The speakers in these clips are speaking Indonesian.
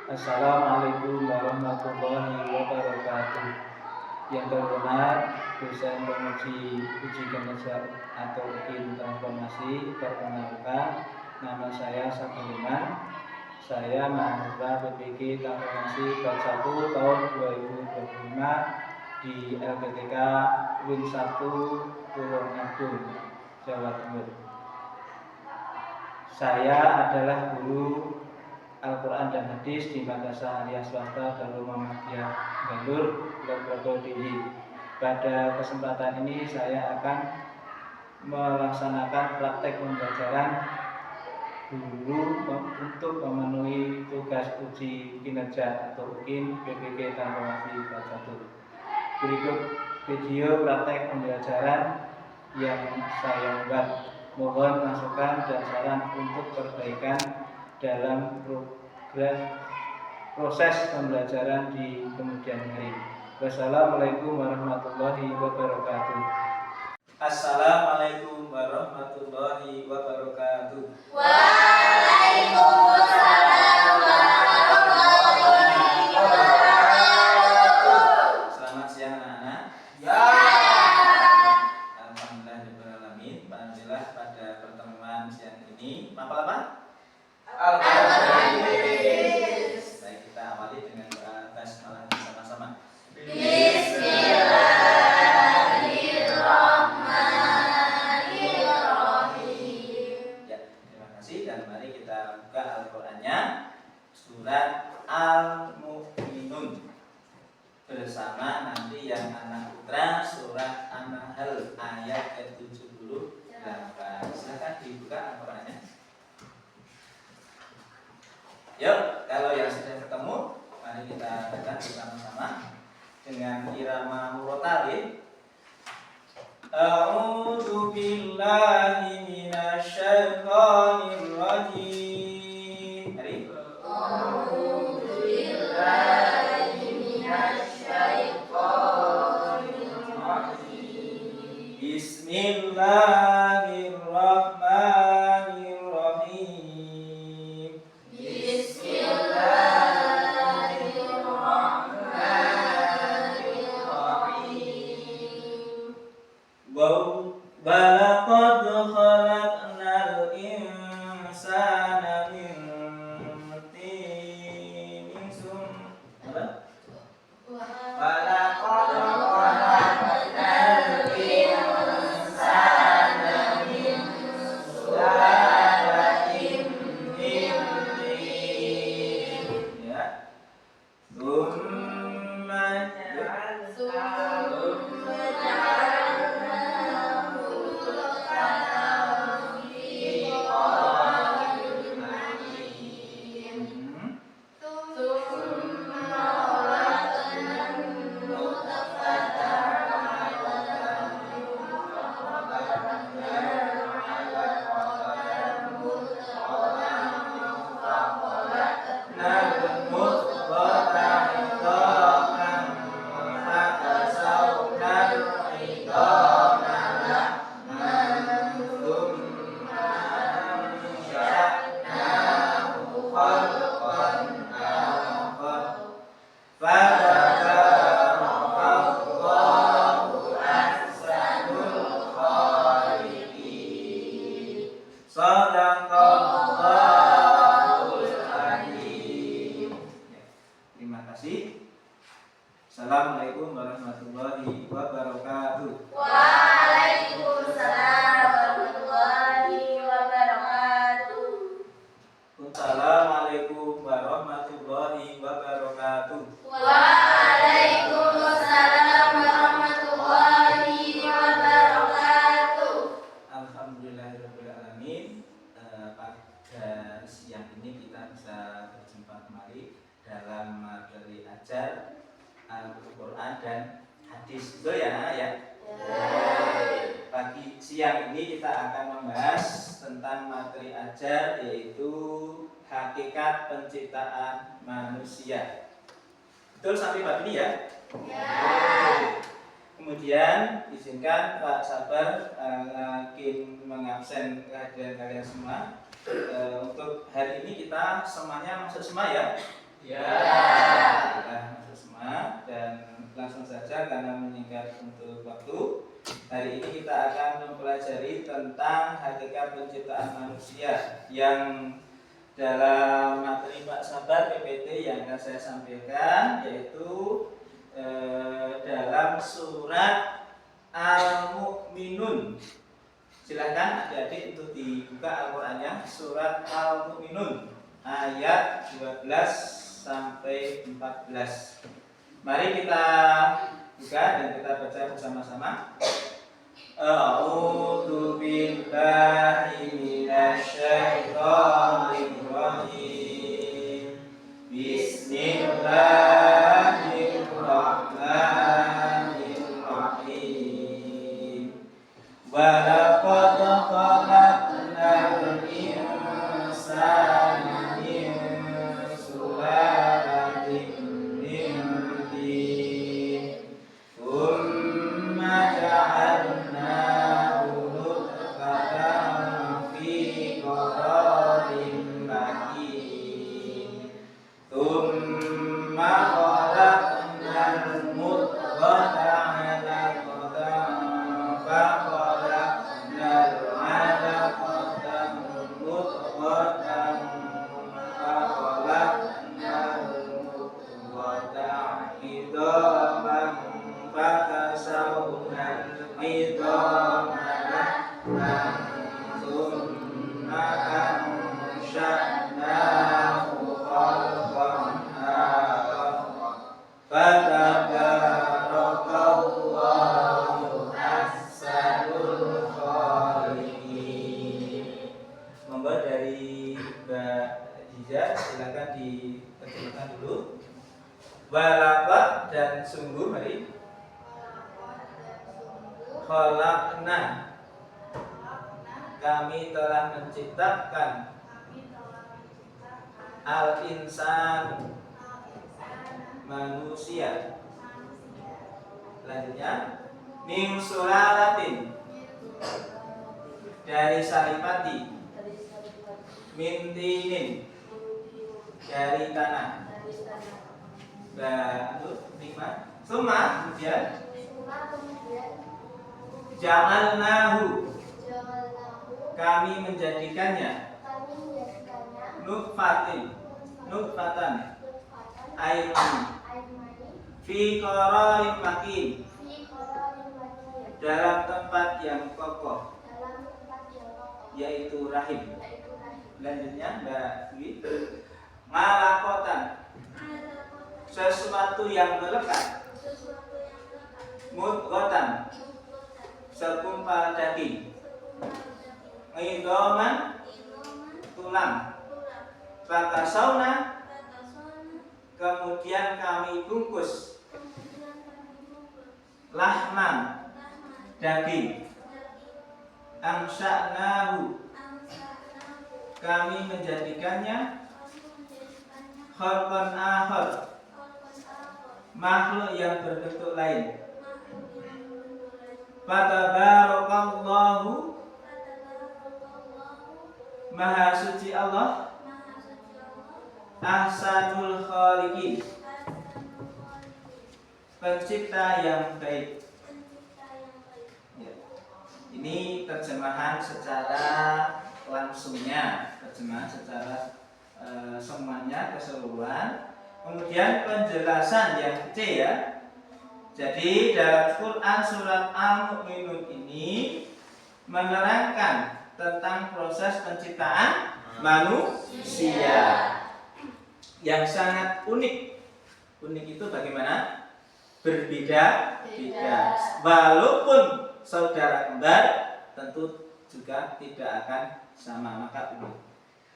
Assalamualaikum warahmatullahi wabarakatuh. Yang terhormat dosen promosi uji kinerja atau uji transformasi, perkenalkan nama saya Sabuliman. Saya mahasiswa PPG Transformasi Bab 1 tahun 2025 di LPTK Win 1 Tulungagung, Jawa Timur. Saya adalah guru Al-Quran dan Hadis di Madrasah Aliyah Swasta Darul Muhammadiyah Galur, Logrogo Tinggi. Pada kesempatan ini saya akan melaksanakan praktek pembelajaran guru untuk memenuhi tugas uji kinerja atau UKIN PPG Transformasi Bab 1. Berikut video praktek pembelajaran yang saya buat. Mohon masukan dan saran untuk perbaikan dalam proses pembelajaran di kemudian hari. Wassalamualaikum warahmatullahi wabarakatuh. Assalamualaikum warahmatullahi wabarakatuh. Waalaikumsalam warahmatullahi wabarakatuh. Selamat siang anak-anak. Ya. Alhamdulillahirrahmanirrahim. Alhamdulillah pada pertemuan siang ini apa? Alhamdulillah. Baik, kita awali dengan doa basmalah bersama-sama. Bismillahirrahmanirrahim. Ya, terima kasih dan mari kita buka Al-Qur'annya surat Al-Mu'minun bersama nanti yang anak putra surat An-Nahl ayat ke-78. Silakan dibuka Al-Qur'annya. Yuk, kalau yang sudah ketemu, mari kita baca bersama-sama dengan irama murotal. A'udzu billahi minasyaitonir rajim. Mari. A'udzu billahi minasyaitonir rajim. Bismillahirrahmanirrahim. Walaqad khalaqnal insana min tinin apa? Walaqad khalaqnal insana min sulalatin min tin. Ya. Tsumma Terima kasih. Assalamualaikum warahmatullahi wabarakatuh. Waalaikumsalam warahmatullahi wabarakatuh. Assalamualaikum warahmatullahi wabarakatuh. Waalaikumsalam warahmatullahi wabarakatuh. Alhamdulillahirrahmanirrahim. Pada siang ini kita bisa berjumpa kembali dalam materi ajar Al-Quran dan hadis. Betul ya anak ya? Pagi siang ini kita akan membahas tentang materi ajar, yaitu hakikat penciptaan manusia. Betul sampai bab ini ya? Kemudian izinkan Pak Sabar makin mengabsen kehadiran kalian semua. Untuk hari ini kita semuanya masuk semua ya. Ya. Masuk semua dan langsung saja karena menyingkat untuk waktu. Hari ini kita akan mempelajari tentang hakikat penciptaan manusia yang dalam materi Pak Sabar PPT yang akan saya sampaikan, yaitu dalam surat Al-Mu'minun. Silakan adik-adik untuk dibuka Al-Qur'annya, surat Al-Mu'minun ayat 12 sampai 14. Mari kita buka dan kita baca bersama-sama. A'udzu billahi minasyaitonir rajim. Bismillahirrahmanirrahim. Wa laqad khalaqnal insana min sulalatin min tin. Tsumma ja'alnahu nutfatan fi qararin makin. Tsumma khalaqnal mudghata 'alaqatan fa khalaqnal 'alaqata mudghatan fa khalaqnal mudghata 'idhaman fa kasawnal 'idhama lahman tsumma ansha'nahu khalqan akhar fatabarakallahu ahsanul khaliqin. Monggo dari Mbak Hijaz silakan diterjemahkan dulu. Walaqad dan sungguh, mari. Khalaqna, kami telah menciptakan al-insan, manusia. Selanjutnya, min sulalatin, dari salipati, min tinin, dari tanah. Nikmat. Suma, kemudian ja'alnahu, kami menjadikannya nutfatan air mani fi qararin makin, dalam tempat yang kokoh, yaitu rahim. Selanjutnya Mbak Dwi, ngalaqatan, sesuatu yang melekat, mudghatan, segumpal daging, idhaman, tulang, fakasauna, kemudian kami bungkus, lahman, daging, amsa'nahu, kami menjadikannya khalqan akhar, makhluk yang berbentuk lain. Fatabarakallahu, maha suci Allah, ahsanul khaliqin, pencipta yang baik. Ya. Ini terjemahan secara langsungnya, terjemahan secara semuanya keseluruhan. Kemudian penjelasan yang kecil ya. Jadi dalam Quran surat Al-Mu'minun ini menerangkan tentang proses penciptaan manusia yang sangat unik. Unik itu bagaimana? Berbeda-beda. Walaupun saudara kembar tentu juga tidak akan sama, maka unik.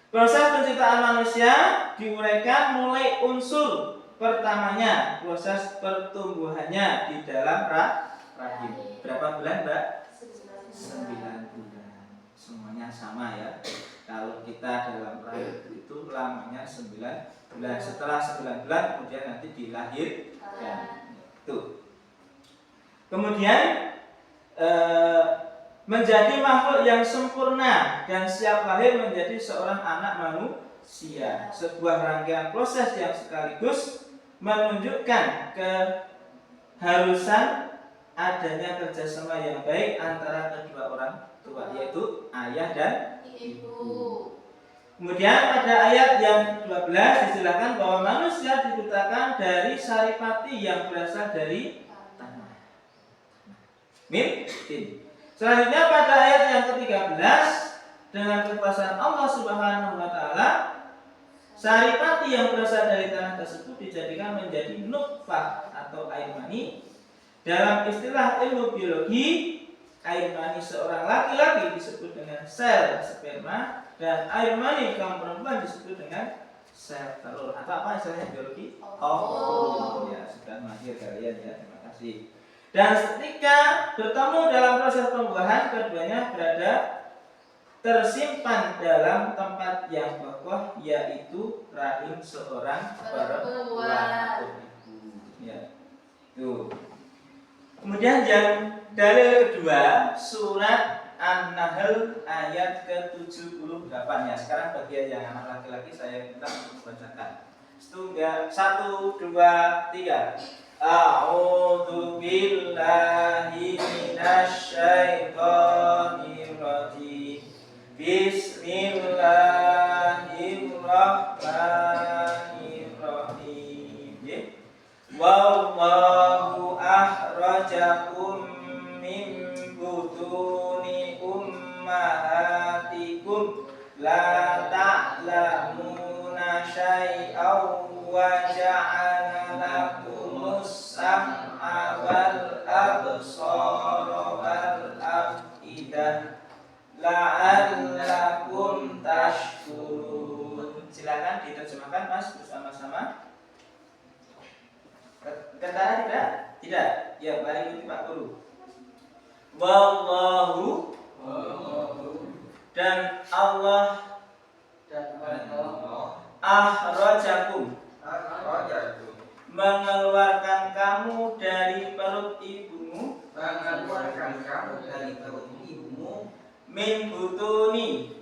Proses penciptaan manusia diuraikan mulai unsur pertamanya, proses pertumbuhannya di dalam rahim. Berapa bulan, Mbak? 9 bulan. Semuanya sama ya. Kalau kita dalam rahim itu lamanya 9 bulan. Setelah 9 bulan kemudian nanti dilahirkan. Tuh. Kemudian menjadi makhluk yang sempurna dan siap lahir menjadi seorang anak manusia. Sebuah rangkaian proses yang sekaligus menunjukkan keharusan adanya kerjasama yang baik antara kedua orang tua, yaitu ayah dan ibu. Kemudian pada ayat yang 12 dijelaskan bahwa manusia diciptakan dari saripati yang berasal dari tanah. Min. Selanjutnya pada ayat yang ke-13 dengan kekuasaan Allah Subhanahu wa taala, saripati yang berasal dari tanah tersebut dijadikan menjadi nutfah atau air mani. Dalam istilah ilmu biologi, air mani seorang laki-laki disebut dengan sel sperma dan air mani kaum perempuan disebut dengan sel telur. Atau apa istilahnya biologi? Ya, sudah mahir kalian ya. Terima kasih. Dan ketika bertemu dalam proses pembuahan, keduanya berada tersimpan dalam tempat yang kokoh, yaitu rahim seorang perempuan atau ibu. Ya. Tuh. Kemudian yang dalil kedua, surat An-Nahl ayat ke-78 ya. Sekarang bagian yang anak laki-laki saya minta untuk membacakan. Setunggal 1 2 3. A'udzu billahi minasyaitonir rajim. Bismillahirrahmanirrahim. Wallahu akhrajakum min butuni ummahatikum la ta'lamuna syai'aw wa ja'ala lakumus sam'a wal absara wal afidah la'allakum tashkurun. Silakan diterjemahkan Mas bersama-sama. Kentara tidak? Tidak. Ya, mari ikuti Pak Guru. Wallahu dan Allah akhrajakum mengeluarkan kamu dari perut ibumu, min butuni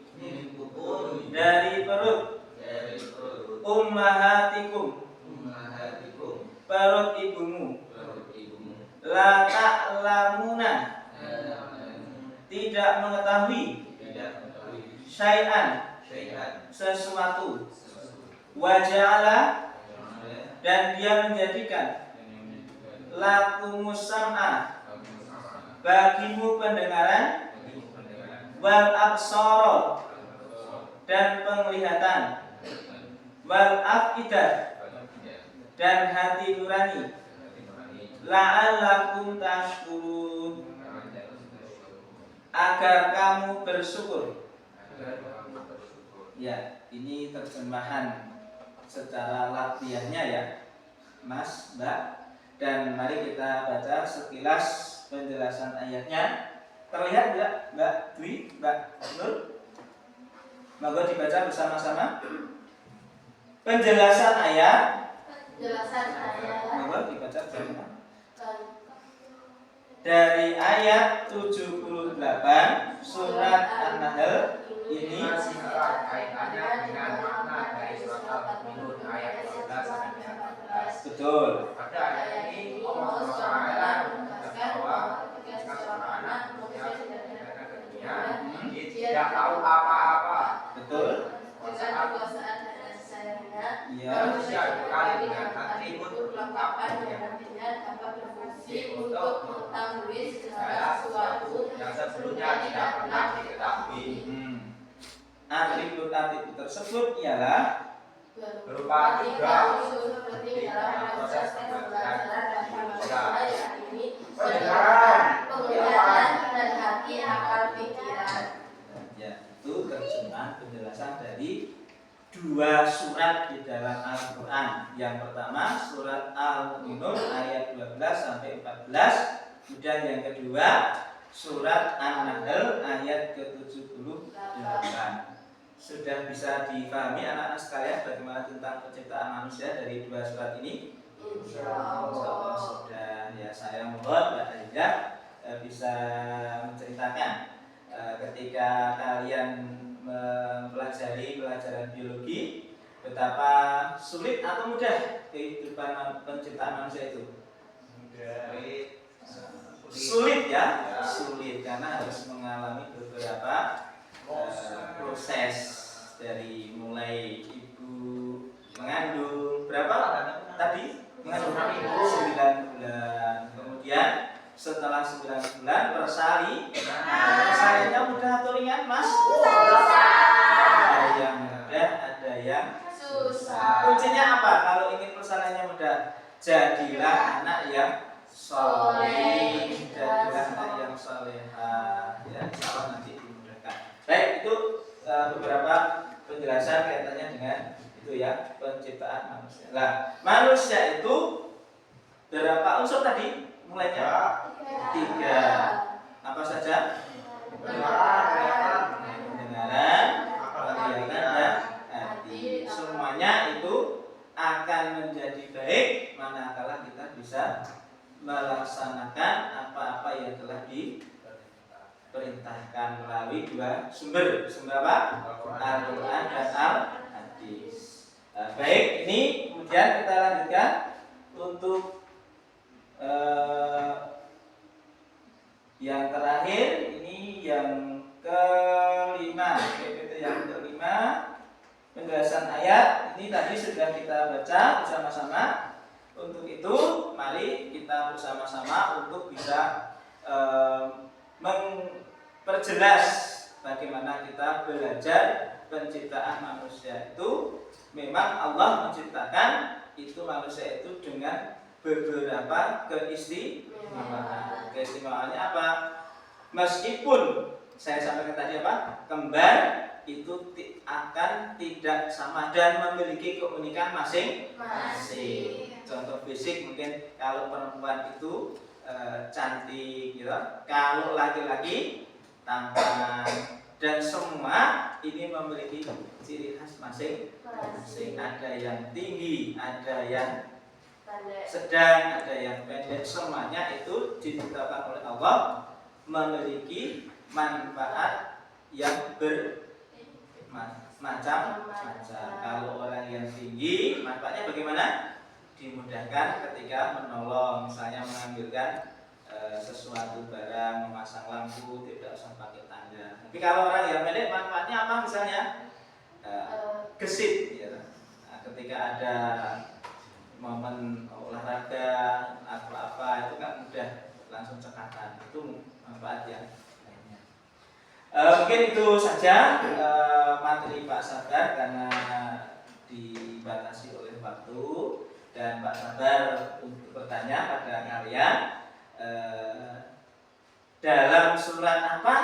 dari perut ummahatikum perut ibumu, la ta'lamuna tidak mengetahui syai'an sesuatu, waja'ala dan dia menjadikan lakumus sam'a bagimu pendengaran, wal absara dan penglihatan, wal afidah dan hati nurani, la'allakum tashkurun agar kamu bersyukur. Ya, ini terjemahan secara latihannya ya, Mas, Mbak. Dan mari kita baca sekilas penjelasan ayatnya. Terlihat tidak, Mbak Dwi, Mbak Nur? Monggo dibaca bersama-sama. Penjelasan ayat. Monggo dibaca bersama. Dari ayat 78 surat An-Nahl ini kaitannya dengan makna dari surat Al-Mu'minun ayat 12 sampai 14. Betul. Pada ayat ini Allah SWT menegaskan bahwa ketika seorang anak manusia sudah datang ke dunia, dia tidak tahu apa-apa. Betul. Dengan kekuasaan dan kasih sayangnya, Manusia dibekali dengan atribut kelengkapan yang nantinya dapat berfungsi untuk mengetahui segala sesuatu yang sebelumnya tidak pernah diketahui. Atribut-atribut tersebut ialah berupa tiga unsur penting dalam proses pembelajaran dan pemahaman, yakni pendengaran, penglihatan, dan hati, akal, pikiran. Ya, itu terjemahan penjelasan dari dua surat di dalam Al-Quran. Yang pertama surat Al-Mu'minun ayat 12 sampai 14. Kemudian yang kedua surat An-Nahl ayat ke-78. Sudah bisa dipahami anak-anak sekalian bagaimana tentang penciptaan manusia dari dua surat ini? Insyaallah sudah. Ya, saya mohon Mbak Aida bisa menceritakan ketika kalian mempelajari pelajaran biologi, betapa sulit atau mudah kehidupan penciptaan manusia itu? Sulit ya, sulit karena harus mengalami beberapa proses dari mulai ibu mengandung berapa tadi? Mengandung 9 bulan, kemudian setelah 9 bulan persali. Persalinya mudah atau ringan, Mas? Ada yang mudah, ada yang susah. Kuncinya apa kalau ingin persalinya mudah? Jadilah anak yang soleh, jadilah anak yang solehah. Ya, insya Allah nanti dimudahkan. Baik, itu beberapa penjelasan kaitannya dengan itu ya, penciptaan manusia. Nah, manusia itu berapa unsur tadi? Mulainya 3. Apa saja? Pendengaran, penglihatan, dan hati. Semuanya itu akan menjadi baik manakala kita bisa melaksanakan apa-apa yang telah diperintahkan melalui 2 sumber. Sumber apa? Al-Quran dan Al-Hadis. Baik, ini kemudian kita lanjutkan untuk yang terakhir, ini yang kelima, PPT yang kelima, penjelasan ayat. Ini tadi sudah kita baca bersama-sama. Untuk itu, mari kita bersama-sama untuk bisa memperjelas bagaimana kita belajar penciptaan manusia itu. Memang Allah menciptakan itu manusia itu dengan beberapa keistimewaan. Keistimewaannya apa? Meskipun saya sampaikan tadi apa? Kembar itu akan tidak sama dan memiliki keunikan masing-masing. Contoh fisik mungkin kalau perempuan itu cantik, gitu. Kalau laki-laki tampan, dan semua ini memiliki ciri khas masing-masing. Ada yang tinggi, ada yang sedang, ada yang pendek. Semuanya itu diciptakan oleh Allah memiliki manfaat yang bermacam-macam. Kalau orang yang tinggi, manfaatnya bagaimana? Dimudahkan ketika menolong, misalnya mengambilkan sesuatu barang, memasang lampu, tidak usah pakai tangga. Tapi kalau orang yang pendek, manfaatnya apa misalnya? Gesit, ya. Nah, ketika ada momen olahraga apa-apa itu kan mudah langsung cekatan. Itu manfaat yang lainnya. Mungkin itu saja materi Pak Sabar karena dibatasi oleh waktu, dan Pak Sabar untuk bertanya pada kalian, dalam surat apa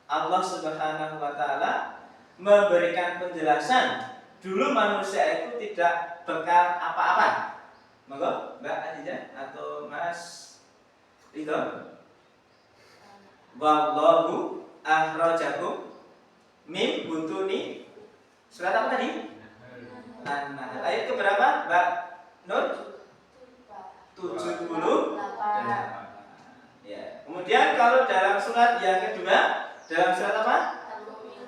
Allah Subhanahu wa taala memberikan penjelasan dulu manusia itu tidak bekal apa-apa. Monggo Mbak Adija atau Mas Ridho. Wallahu akhrajakum min butuni. Surat apa tadi? An-Nahl. Ayat keberapa, Mbak Nur? 78. Ya. Kemudian kalau dalam surat yang kedua, dalam surat apa?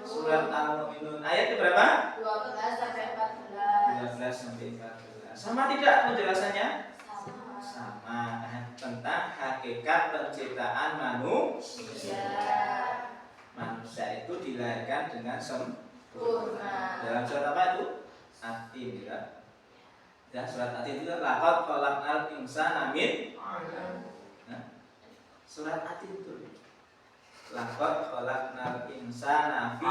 Surat Al-Mu'minun. Ayat keberapa? 12 sampai 14. 12 sampai 14. Sama tidak penjelasannya? Sama. Tentang hakikat penciptaan manusia. Manusia itu dilahirkan dengan sempurna. Dalam surat apa itu? Atin, ya. Ya, surat Atin itu laqad khalaqnal insana min. Surat Atin itu laqad khalaqnal insana fi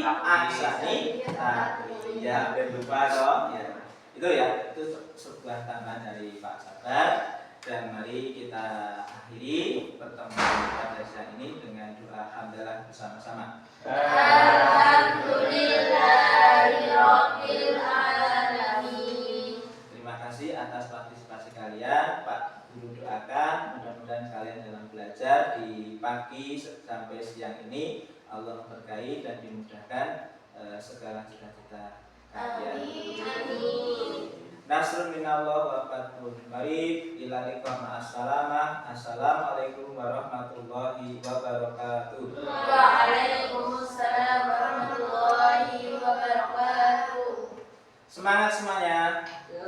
ahsani taqwim. Ya, lupa dong. Ya. Itu ya, itu sebuah tambahan dari Pak Sabar. Dan mari kita akhiri pertemuan pada siang ini dengan doa hamdalah bersama-sama. Alhamdulillahirabbil alamin. Terima kasih atas partisipasi kalian. Pak Guru doakan mudah-mudahan kalian dalam belajar di pagi sampai siang ini Allah berkahi dan dimudahkan segala cita-cita kalian. Amin. Nasrun minallah wa fathun qarib. Ila liqa ma'assalamah. Assalamualaikum warahmatullahi wabarakatuh. Waalaikumsalam warahmatullahi Semangat semuanya. Ya.